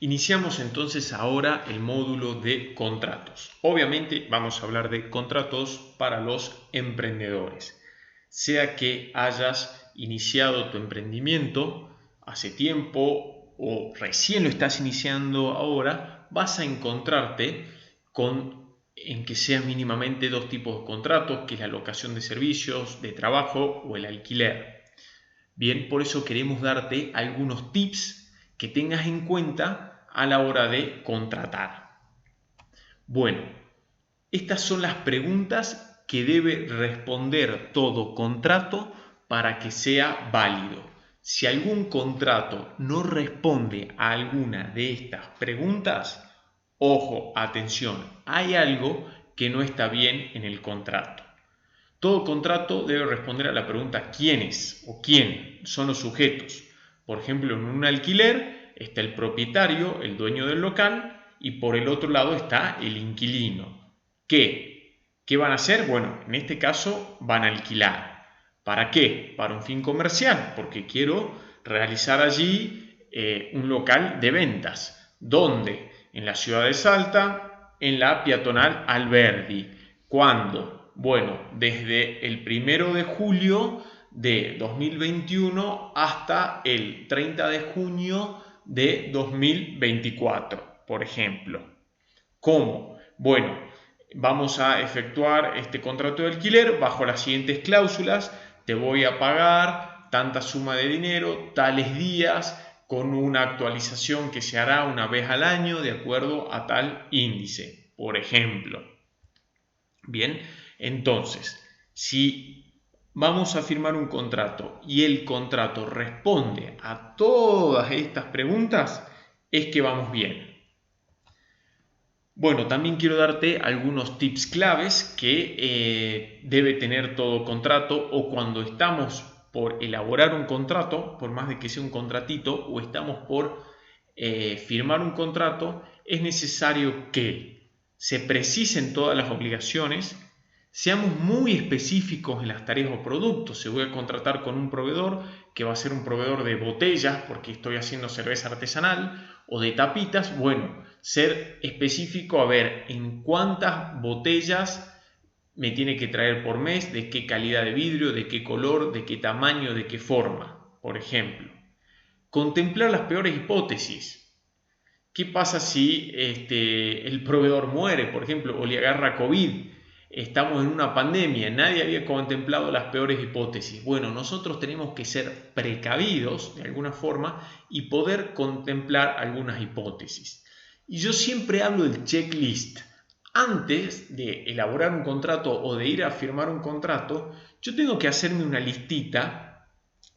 Iniciamos entonces ahora el módulo de contratos. Obviamente vamos a hablar de contratos para los emprendedores. Sea que hayas iniciado tu emprendimiento hace tiempo o recién lo estás iniciando ahora, vas a encontrarte en que sea mínimamente dos tipos de contratos, que es la locación de servicios, de trabajo o el alquiler. Bien, por eso queremos darte algunos tips que tengas en cuenta a la hora de contratar. Bueno, estas son las preguntas que debe responder todo contrato para que sea válido. Si algún contrato no responde a alguna de estas preguntas, ojo, atención, hay algo que no está bien en el contrato. Todo contrato debe responder a la pregunta ¿quiénes o quién son los sujetos? Por ejemplo, en un alquiler está el propietario, el dueño del local, y por el otro lado está el inquilino. ¿Qué van a hacer? Bueno, en este caso van a alquilar. ¿Para qué? Para un fin comercial, porque quiero realizar allí un local de ventas. ¿Dónde? En la ciudad de Salta, en la peatonal Alberdi. ¿Cuándo? Bueno, desde el 1 de julio de 2021 hasta el 30 de junio de 2024, por ejemplo. ¿Cómo? Bueno, vamos a efectuar este contrato de alquiler bajo las siguientes cláusulas. Te voy a pagar tanta suma de dinero, tales días, con una actualización que se hará una vez al año de acuerdo a tal índice, por ejemplo. Bien, entonces, si vamos a firmar un contrato y el contrato responde a todas estas preguntas, es que vamos bien. Bueno, también quiero darte algunos tips claves que debe tener todo contrato, o cuando estamos por elaborar un contrato, por más de que sea un contratito, o estamos por firmar un contrato, es necesario que se precisen todas las obligaciones, seamos muy específicos en las tareas o productos. Si voy a contratar con un proveedor que va a ser un proveedor de botellas porque estoy haciendo cerveza artesanal, o de tapitas, bueno, ser específico a ver en cuántas botellas me tiene que traer por mes, de qué calidad de vidrio, de qué color, de qué tamaño, de qué forma, por ejemplo. Contemplar las peores hipótesis. ¿Qué pasa si el proveedor muere, por ejemplo, o le agarra COVID? Estamos en una pandemia, nadie había contemplado las peores hipótesis. Bueno, nosotros tenemos que ser precavidos de alguna forma y poder contemplar algunas hipótesis. Y yo siempre hablo del checklist. Antes de elaborar un contrato o de ir a firmar un contrato, yo tengo que hacerme una listita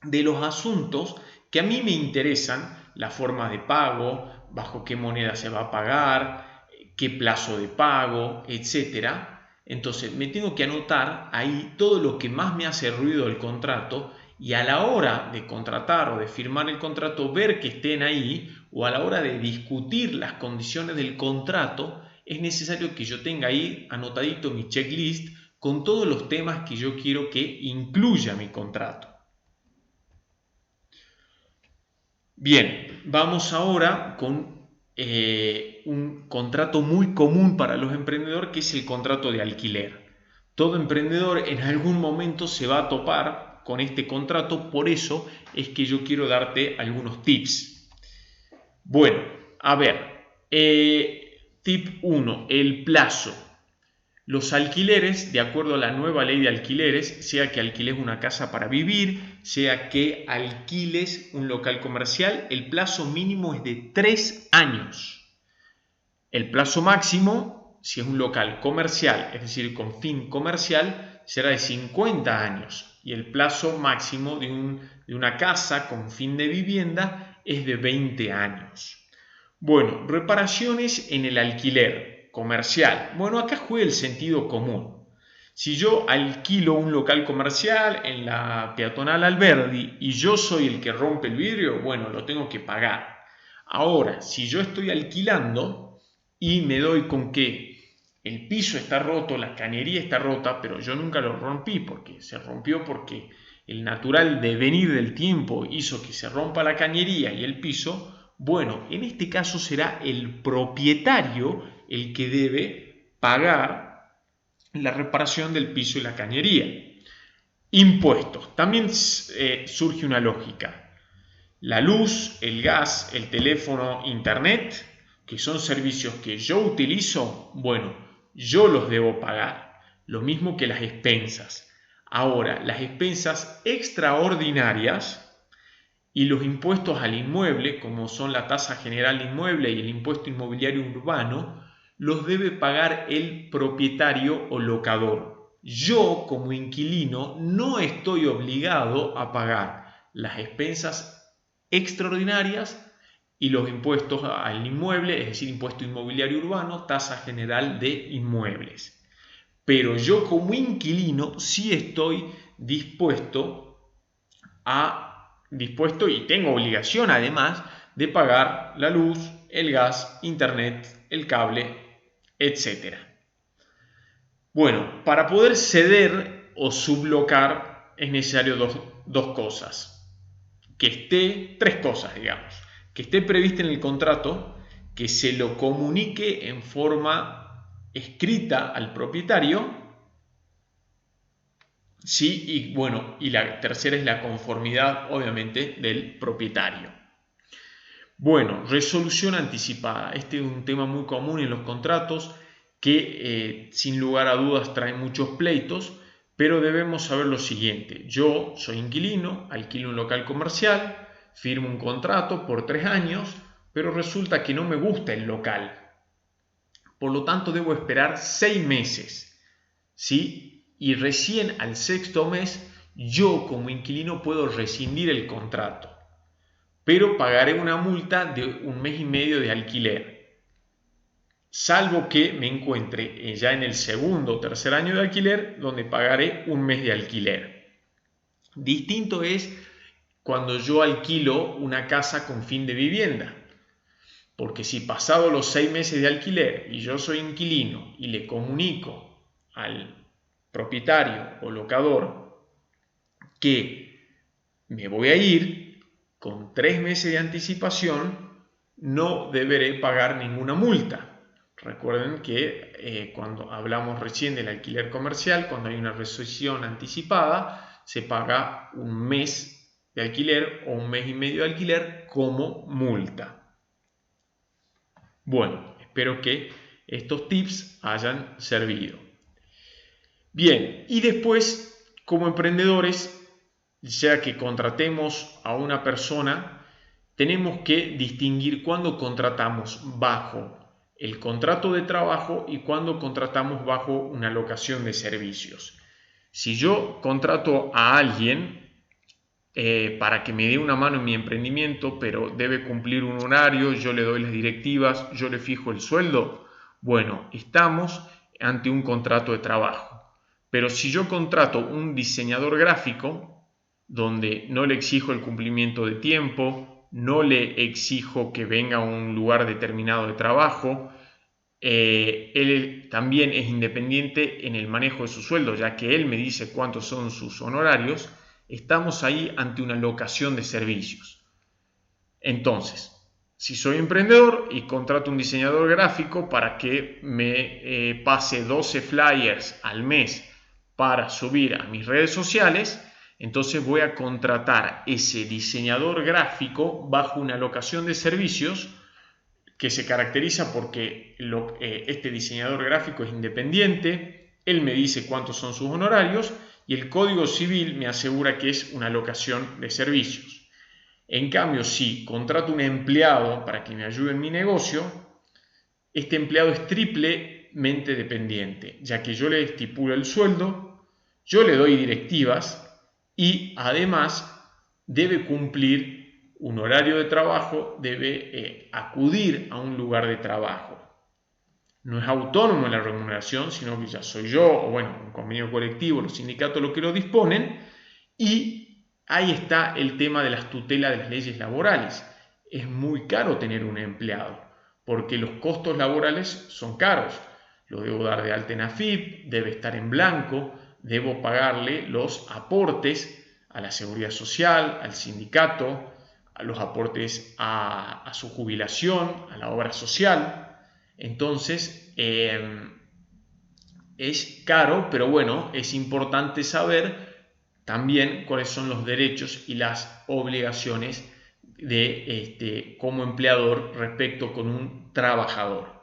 de los asuntos que a mí me interesan: la forma de pago, bajo qué moneda se va a pagar, qué plazo de pago, etc. Entonces me tengo que anotar ahí todo lo que más me hace ruido del contrato, y a la hora de contratar o de firmar el contrato ver que estén ahí, o a la hora de discutir las condiciones del contrato, es necesario que yo tenga ahí anotadito mi checklist con todos los temas que yo quiero que incluya mi contrato. Bien, vamos ahora con un contrato muy común para los emprendedores, que es el contrato de alquiler. Todo emprendedor en algún momento se va a topar con este contrato, por eso es que yo quiero darte algunos tips. Bueno, a ver, tip 1, el plazo. Los alquileres, de acuerdo a la nueva ley de alquileres, sea que alquiles una casa para vivir, sea que alquiles un local comercial, el plazo mínimo es de 3 años. El plazo máximo, si es un local comercial, es decir, con fin comercial, será de 50 años. Y el plazo máximo de una casa con fin de vivienda es de 20 años. Bueno, reparaciones en el alquiler comercial. Bueno, acá juega el sentido común. Si yo alquilo un local comercial en la peatonal Alberdi y yo soy el que rompe el vidrio, bueno, lo tengo que pagar. Ahora, si yo estoy alquilando y me doy con que el piso está roto, la cañería está rota, pero yo nunca lo rompí porque se rompió porque el natural devenir del tiempo hizo que se rompa la cañería y el piso, Bueno, en este caso será el propietario el que debe pagar la reparación del piso y la cañería. Impuestos. También surge una lógica. La luz, el gas, el teléfono, internet, que son servicios que yo utilizo, bueno, yo los debo pagar. Lo mismo que las expensas. Ahora, las expensas extraordinarias y los impuestos al inmueble, como son la tasa general de inmueble y el impuesto inmobiliario urbano, los debe pagar el propietario o locador. Yo, como inquilino, no estoy obligado a pagar las expensas extraordinarias y los impuestos al inmueble, es decir, impuesto inmobiliario urbano, tasa general de inmuebles. Pero yo como inquilino sí estoy dispuesto y tengo obligación además de pagar la luz, el gas, internet, el cable, etc. Bueno, para poder ceder o sublocar es necesario dos cosas. Tres cosas, digamos. Que esté prevista en el contrato, que se lo comunique en forma escrita al propietario. Sí, y bueno, y la tercera es la conformidad, obviamente, del propietario. Bueno, resolución anticipada. Este es un tema muy común en los contratos que sin lugar a dudas trae muchos pleitos, pero debemos saber lo siguiente. Yo soy inquilino, alquilo un local comercial, firmo un contrato por 3 años, pero resulta que no me gusta el local. Por lo tanto, debo esperar 6 meses, ¿sí? Y recién al 6º mes, yo como inquilino puedo rescindir el contrato, pero pagaré una multa de 1 mes y medio de alquiler, salvo que me encuentre ya en el 2º o 3er año de alquiler, donde pagaré 1 mes de alquiler. Distinto es cuando yo alquilo una casa con fin de vivienda, porque si pasado los 6 meses de alquiler y yo soy inquilino y le comunico al propietario o locador que me voy a ir con 3 meses de anticipación, no deberé pagar ninguna multa. Recuerden que cuando hablamos recién del alquiler comercial, cuando hay una resolución anticipada, se paga 1 mes de alquiler o 1 mes y medio de alquiler como multa. Bueno, espero que estos tips hayan servido. Bien, y después, como emprendedores, ya que contratemos a una persona, tenemos que distinguir cuándo contratamos bajo el contrato de trabajo y cuándo contratamos bajo una locación de servicios. Si yo contrato a alguien para que me dé una mano en mi emprendimiento, pero debe cumplir un horario, yo le doy las directivas, yo le fijo el sueldo, bueno, estamos ante un contrato de trabajo. Pero si yo contrato un diseñador gráfico, donde no le exijo el cumplimiento de tiempo, no le exijo que venga a un lugar determinado de trabajo, él también es independiente en el manejo de su sueldo, ya que él me dice cuántos son sus honorarios, estamos ahí ante una locación de servicios. Entonces, si soy emprendedor y contrato un diseñador gráfico para que me pase 12 flyers al mes para subir a mis redes sociales, entonces voy a contratar ese diseñador gráfico bajo una locación de servicios que se caracteriza porque este diseñador gráfico es independiente, él me dice cuántos son sus honorarios y el Código Civil me asegura que es una locación de servicios. En cambio, si contrato un empleado para que me ayude en mi negocio, este empleado es triplemente dependiente, ya que yo le estipulo el sueldo, yo le doy directivas y además debe cumplir un horario de trabajo, debe acudir a un lugar de trabajo. No es autónomo en la remuneración, sino que ya soy yo, o bueno, un convenio colectivo, los sindicatos lo que lo disponen, y ahí está el tema de las tutelas de las leyes laborales. Es muy caro tener un empleado, porque los costos laborales son caros. Lo debo dar de alta en AFIP, debe estar en blanco, debo pagarle los aportes a la seguridad social, al sindicato, los aportes a su jubilación, a la obra social. Entonces, es caro, pero bueno, es importante saber también cuáles son los derechos y las obligaciones de como empleador respecto con un trabajador.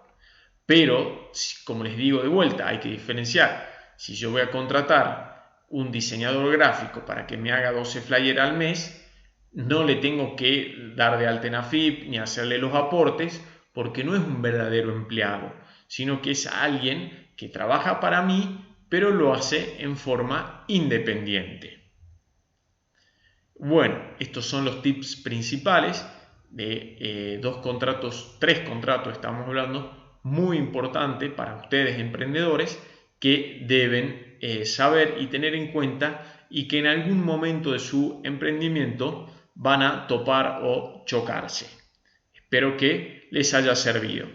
Pero, como les digo de vuelta, hay que diferenciar. Si yo voy a contratar un diseñador gráfico para que me haga 12 flyers al mes, no le tengo que dar de alta en AFIP ni hacerle los aportes, porque no es un verdadero empleado, sino que es alguien que trabaja para mí, pero lo hace en forma independiente. Bueno, estos son los tips principales de tres contratos estamos hablando, muy importante para ustedes emprendedores que deben saber y tener en cuenta y que en algún momento de su emprendimiento van a topar o chocarse. Espero que les haya servido.